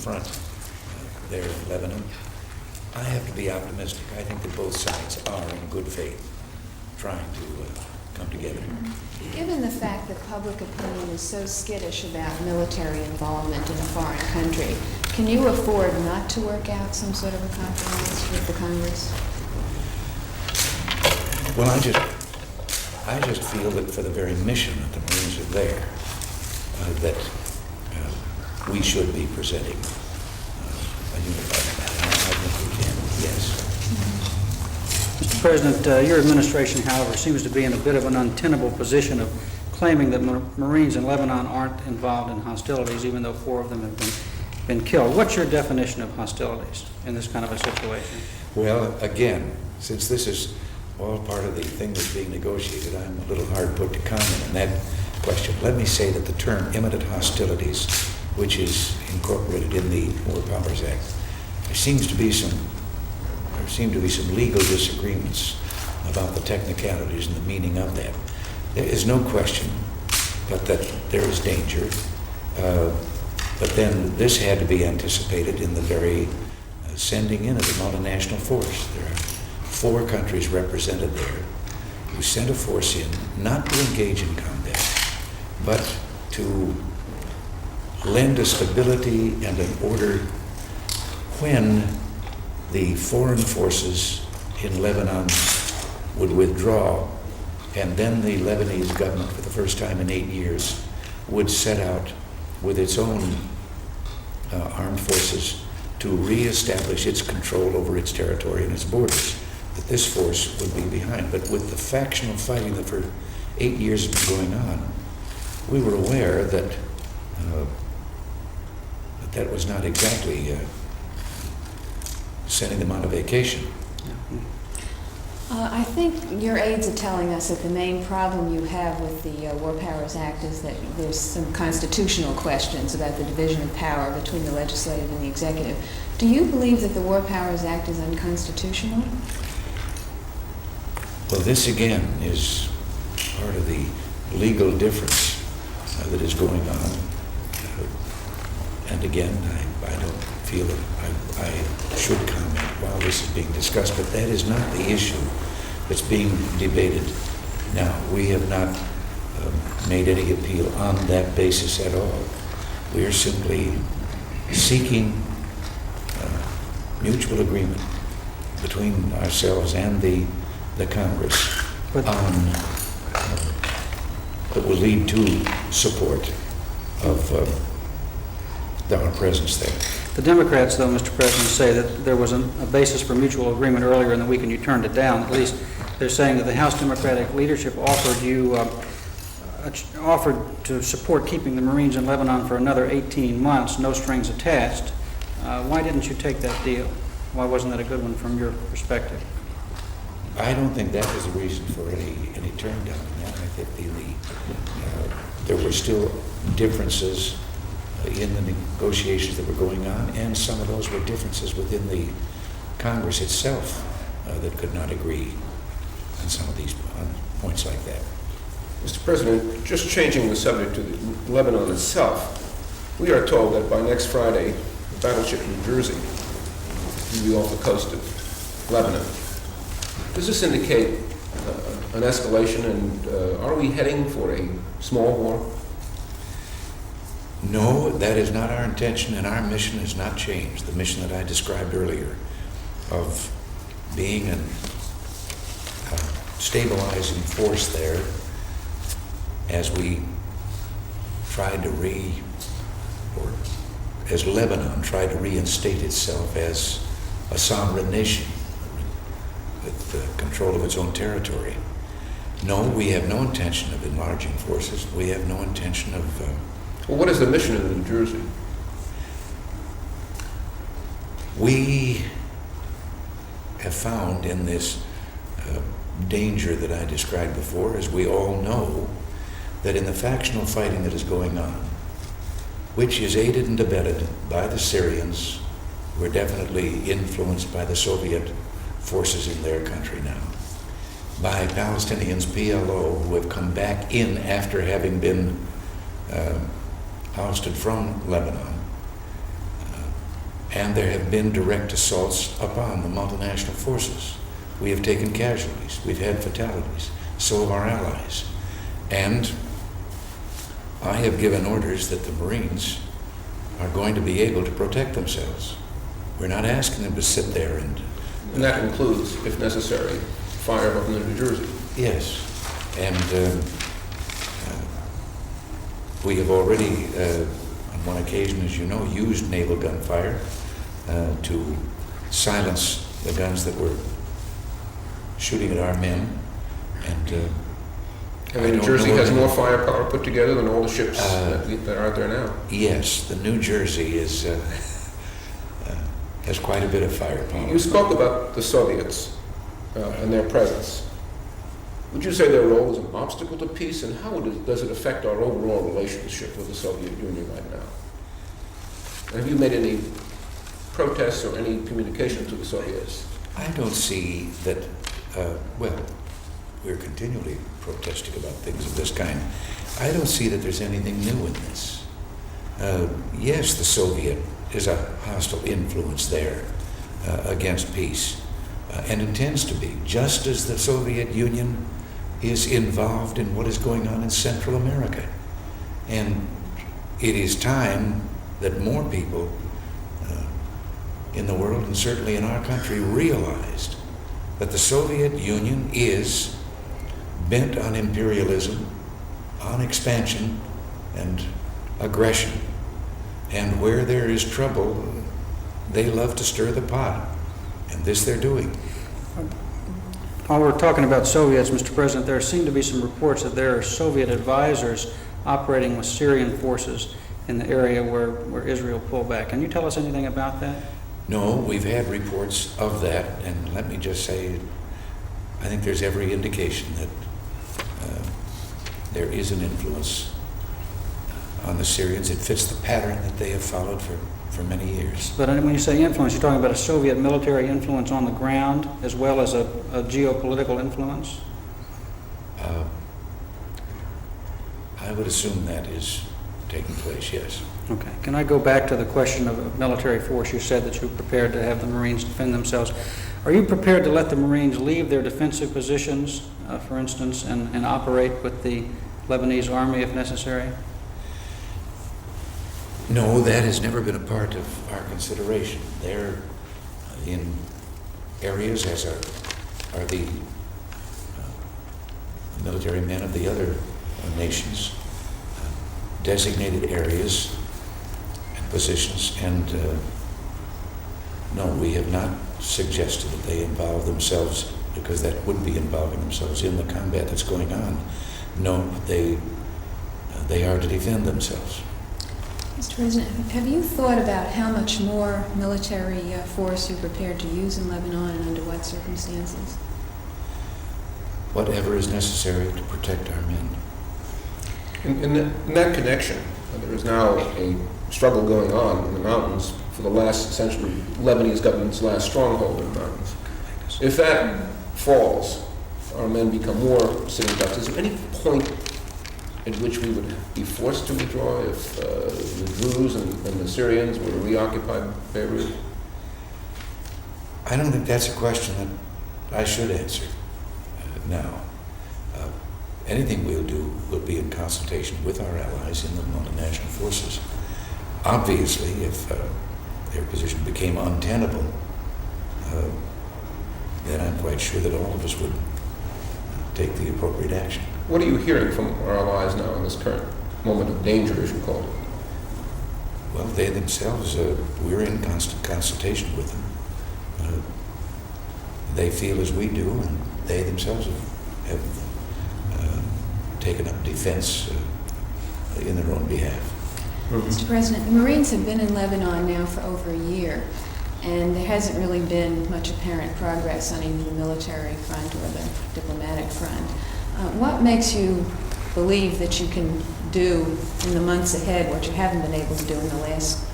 front there in Lebanon. I have to be optimistic. I think that both sides are in good faith trying to come together. Given the fact that public opinion is so skittish about military involvement in a foreign country, can you afford not to work out some sort of a compromise with the Congress? Well, I just feel that for the very mission that the Marines are there, that we should be presenting a unified matter. I think we can, yes. Mr. President, your administration, however, seems to be in a bit of an untenable position of claiming that Marines in Lebanon aren't involved in hostilities, even though 4 of them have been killed. What's your definition of hostilities in this kind of a situation? Well, again, since this is all part of the thing that's being negotiated, I'm a little hard put to comment on that question. Let me say that the term imminent hostilities, which is incorporated in the War Powers Act, there seem to be some legal disagreements about the technicalities and the meaning of that. There is no question but that there is danger. But then this had to be anticipated in the very sending in of the multinational force. There are 4 countries represented there who sent a force in not to engage in combat, but to lend a stability and an order when the foreign forces in Lebanon would withdraw, and then the Lebanese government, for the first time in 8 years, would set out with its own armed forces to reestablish its control over its territory and its borders, that this force would be behind. But with the factional fighting that for 8 years has been going on, we were aware that that was not exactly sending them on a vacation. I think your aides are telling us that the main problem you have with the War Powers Act is that there's some constitutional questions about the division of power between the legislative and the executive. Do you believe that the War Powers Act is unconstitutional? Well, this again is part of the legal difference that is going on. And again, I don't feel that I should comment while this is being discussed, but that is not the issue that's being debated now. We have not made any appeal on that basis at all. We are simply seeking mutual agreement between ourselves and the Congress on that will lead to support of our presence there. The Democrats, though, Mr. President, say that there was a basis for mutual agreement earlier in the week and you turned it down. At least they're saying that the House Democratic leadership offered to support keeping the Marines in Lebanon for another 18 months, no strings attached. Why didn't you take that deal? Why wasn't that a good one from your perspective? I don't think that was the reason for any turn down. I think there were still differences in the negotiations that were going on, and some of those were differences within the Congress itself that could not agree on some of these points like that. Mr. President, just changing the subject to Lebanon itself, we are told that by next Friday, the battleship New Jersey will be off the coast of Lebanon. Does this indicate an escalation, and are we heading for a small war? No, that is not our intention, and our mission has not changed. The mission that I described earlier of being a stabilizing force there as we tried to or as Lebanon tried to reinstate itself as a sovereign nation with control of its own territory. No, we have no intention of enlarging forces. We have no intention of... Well, what is the mission in New Jersey? We have found in this danger that I described before, as we all know, that in the factional fighting that is going on, which is aided and abetted by the Syrians, who are definitely influenced by the Soviet forces in their country now, by Palestinians, PLO, who have come back in after having been ousted from Lebanon, and there have been direct assaults upon the multinational forces. We have taken casualties. We've had fatalities. So have our allies. And I have given orders that the Marines are going to be able to protect themselves. We're not asking them to sit there and... And that includes, if necessary, fire up in New Jersey. Yes. And we have already, on one occasion, as you know, used naval gunfire to silence the guns that were shooting at our men. And New Jersey has more firepower put together than all the ships that are out there now. Yes, the New Jersey is has quite a bit of firepower. You spoke about the Soviets and their presence. Would you say their role is an obstacle to peace, and how does it affect our overall relationship with the Soviet Union right now? And have you made any protests or any communication to the Soviets? I don't see that, well, we're continually protesting about things of this kind. I don't see that there's anything new in this. Yes, the Soviet is a hostile influence there against peace, and intends to be, just as the Soviet Union is involved in what is going on in Central America. And it is time that more people in the world, and certainly in our country, realized that the Soviet Union is bent on imperialism, on expansion and aggression. And where there is trouble, they love to stir the pot. And this they're doing. While we're talking about Soviets, Mr. President, there seem to be some reports that there are Soviet advisors operating with Syrian forces in the area where Israel pulled back. Can you tell us anything about that? No, we've had reports of that, and let me just say, I think there's every indication that there is an influence on the Syrians. It fits the pattern that they have followed for many years. But when you say influence, you're talking about a Soviet military influence on the ground as well as a geopolitical influence? I would assume that is taking place, yes. Okay. Can I go back to the question of military force? You said that you're prepared to have the Marines defend themselves. Are you prepared to let the Marines leave their defensive positions, for instance, and operate with the Lebanese army if necessary? No, that has never been a part of our consideration. They're in areas, as are the military men of the other nations, designated areas and positions, and no, we have not suggested that they involve themselves, because that would be involving themselves in the combat that's going on. No, they are to defend themselves. Mr. President, have you thought about how much more military force you're prepared to use in Lebanon and under what circumstances? Whatever is necessary to protect our men. In that connection, there is now a struggle going on in the mountains for the last, essentially, Lebanese government's last stronghold in the mountains. If that falls, our men become more sitting ducks. Is there any point at which we would be forced to withdraw if the Druze and the Syrians were to reoccupy Beirut? I don't think that's a question that I should answer now. Anything we'll do will be in consultation with our allies in the multinational forces. Obviously, if their position became untenable, then I'm quite sure that all of us would take the appropriate action. What are you hearing from our allies now in this current moment of danger, as you called it? Well, they themselves, we're in constant consultation with them. They feel as we do, and they themselves have taken up defense in their own behalf. Mr. President, the Marines have been in Lebanon now for over a year, and there hasn't really been much apparent progress on either the military front or the diplomatic front. What makes you believe that you can do in the months ahead what you haven't been able to do in the last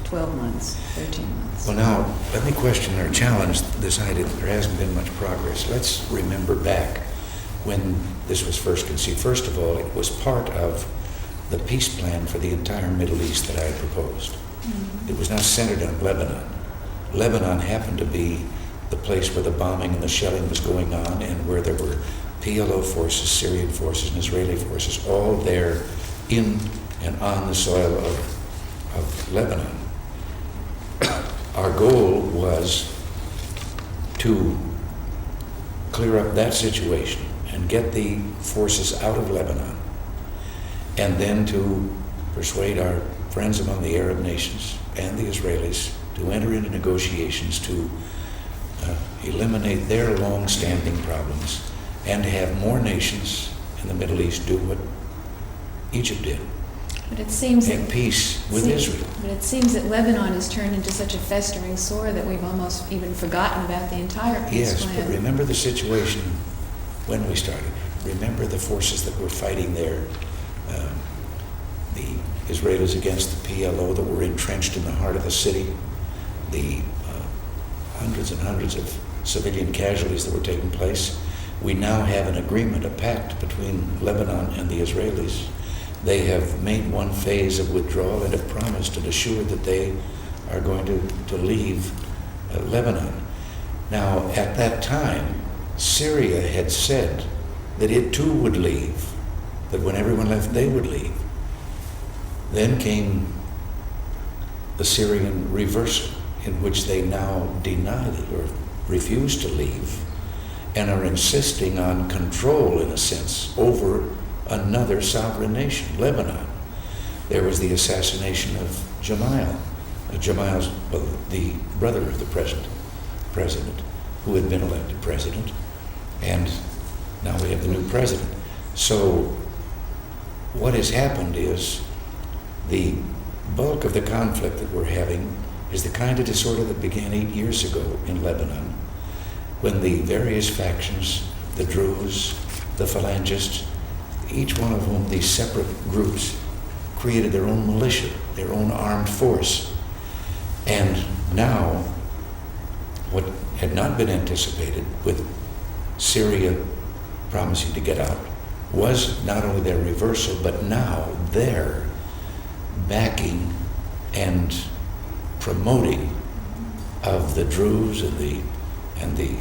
12 months, 13 months? Well, now, let me question or challenge this idea that there hasn't been much progress. Let's remember back when this was first conceived. First of all, it was part of the peace plan for the entire Middle East that I had proposed. It was not centered on Lebanon. Lebanon happened to be the place where the bombing and the shelling was going on and where there were PLO forces, Syrian forces, and Israeli forces, all there in and on the soil of Lebanon. Our goal was to clear up that situation and get the forces out of Lebanon, and then to persuade our friends among the Arab nations and the Israelis to enter into negotiations to eliminate their long-standing problems and to have more nations in the Middle East do what Egypt did, But it seems make that peace with Israel. But it seems that Lebanon has turned into such a festering sore that we've almost even forgotten about the entire peace Yes, plan. but remember the situation when we started. Remember the forces that were fighting there, the Israelis against the PLO that were entrenched in the heart of the city, the hundreds and hundreds of civilian casualties that were taking place. We now have an agreement, a pact between Lebanon and the Israelis. They have made one phase of withdrawal and have promised and assured that they are going to leave Lebanon. Now, at that time, Syria had said that it too would leave, that when everyone left, they would leave. Then came the Syrian reversal, in which they now denied it or refused to leave and are insisting on control, in a sense, over another sovereign nation, Lebanon. There was the assassination of Jamal. Jamal's, well, the brother of the president, who had been elected president, and now we have the new president. So what has happened is the bulk of the conflict that we're having is the kind of disorder that began 8 years ago in Lebanon, when the various factions, the Druze, the Phalangists, each one of whom, these separate groups, created their own militia, their own armed force. And now, what had not been anticipated, with Syria promising to get out, was not only their reversal, but now their backing and promoting of the Druze and the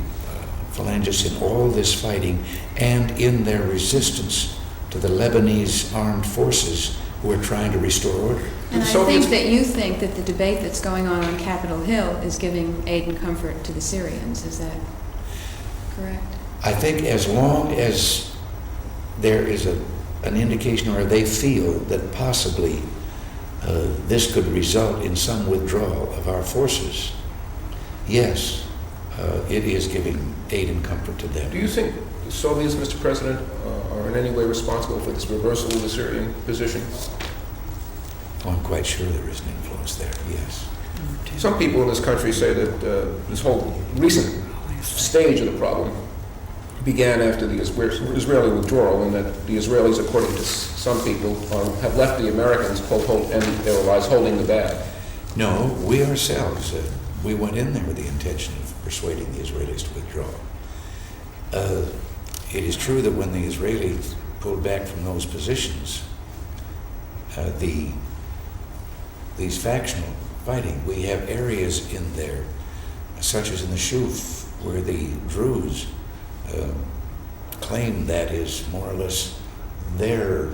Phalangists in all this fighting, and in their resistance to the Lebanese armed forces who are trying to restore order. And I Soviets- think that you think that the debate that's going on Capitol Hill is giving aid and comfort to the Syrians. Is that correct? I think as long as there is an indication, or they feel that possibly this could result in some withdrawal of our forces, yes, it is giving aid and comfort to them. Do you think the Soviets, Mr. President, are in any way responsible for this reversal of the Syrian position? Oh, I'm quite sure there is an influence there, yes. Some people in this country say that this whole recent stage of the problem began after the Israeli withdrawal, and that the Israelis, according to some people, have left the Americans, and their allies, holding the bag. No, we ourselves, we went in there with the intention of persuading the Israelis to withdraw. It is true that when the Israelis pulled back from those positions, these factional fighting, we have areas in there, such as in the Shuf, where the Druze claim that is more or less their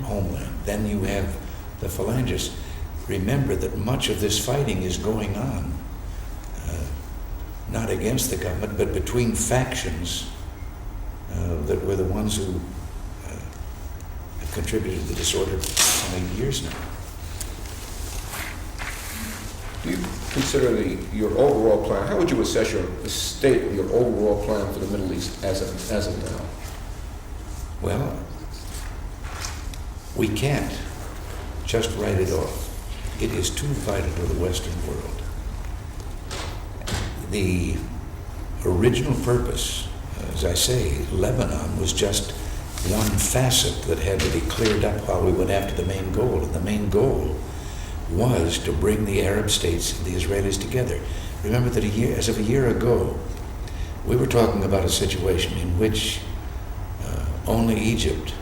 homeland. Then you have the Phalangists. Remember that much of this fighting is going on, not against the government, but between factions that were the ones who have contributed to the disorder for 8 years now. Do you consider your overall plan, how would you assess the state of your overall plan for the Middle East as of now? Well, we can't just write it off. It is too vital to the Western world. The original purpose, as I say, Lebanon was just one facet that had to be cleared up while we went after the main goal. And the main goal was to bring the Arab states and the Israelis together. Remember that as of a year ago, we were talking about a situation in which only Egypt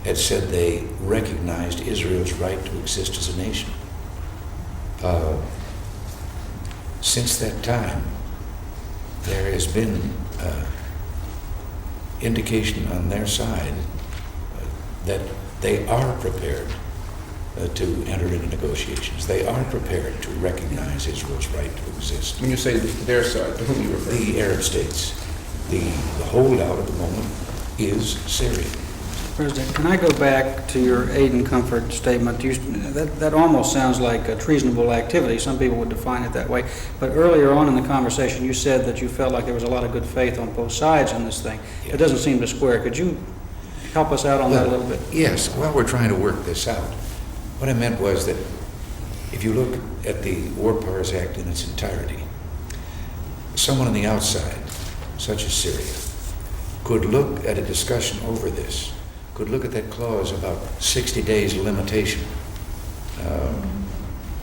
had said they recognized Israel's right to exist as a nation. Since that time, there has been indication on their side that they are prepared to enter into negotiations. They are prepared to recognize Israel's right to exist. When you say their side, to whom you refer? The Arab states. The holdout at the moment is Syria. President, can I go back to your aid and comfort statement? That almost sounds like a treasonable activity. Some people would define it that way. But earlier on in the conversation, you said that you felt like there was a lot of good faith on both sides in this thing. Yeah. It doesn't seem to square. Could you help us out on that a little bit? Yes, while we're trying to work this out, what I meant was that if you look at the War Powers Act in its entirety, someone on the outside, such as Syria, could look at a discussion over this, could look at that clause about 60 days limitation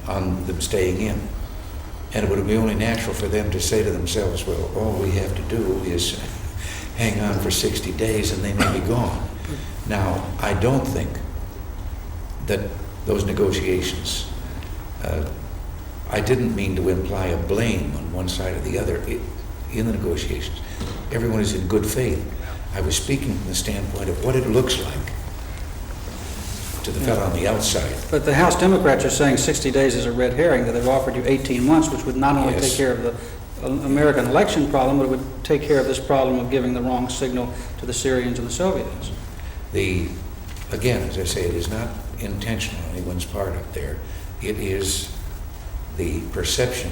on them staying in, and it would be only natural for them to say to themselves, well, all we have to do is hang on for 60 days and they may be gone. Now, I don't think that those negotiations, I didn't mean to imply a blame on one side or the other in the negotiations. Everyone is in good faith. I was speaking from the standpoint of what it looks like to the fellow on the outside. But the House Democrats are saying 60 days is a red herring, that they've offered you 18 months, which would not only Yes. take care of the American election problem, but it would take care of this problem of giving the wrong signal to the Syrians and the Soviets. Again, as I say, it is not intentional on anyone's part up there. It is the perception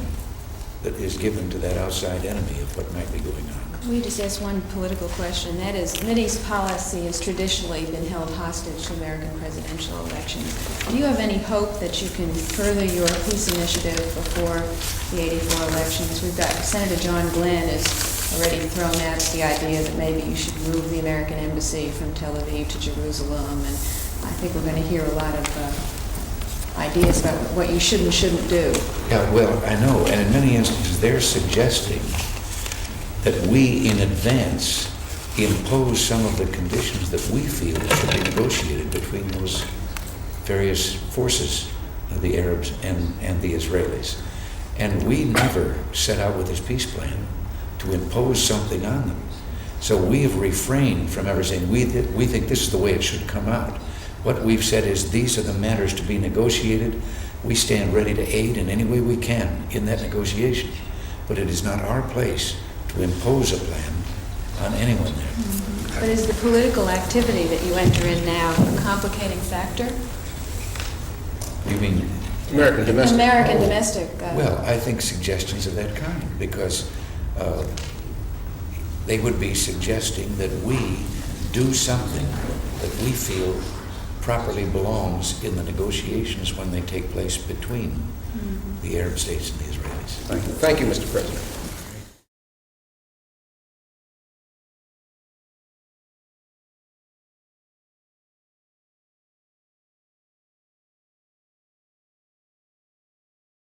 that is given to that outside enemy of what might be going on. We just ask one political question. That is, Mideast policy has traditionally been held hostage to American presidential elections. Do you have any hope that you can further your peace initiative before the '84 elections? We've got Senator John Glenn has already thrown out the idea that maybe you should move the American embassy from Tel Aviv to Jerusalem, and I think we're going to hear a lot of ideas about what you should and shouldn't do. Yeah, well, I know, and in many instances, they're suggesting that we, in advance, impose some of the conditions that we feel should be negotiated between those various forces, the Arabs and the Israelis. And we never set out with this peace plan to impose something on them. So we have refrained from ever saying, we think this is the way it should come out. What we've said is, these are the matters to be negotiated. We stand ready to aid in any way we can in that negotiation. But it is not our place to impose a plan on anyone there. Mm-hmm. But is the political activity that you enter in now a complicating factor? You mean? American domestic. American domestic. Well, I think suggestions of that kind, because they would be suggesting that we do something that we feel properly belongs in the negotiations when they take place between the Arab states and the Israelis. Thank you, Mr. President.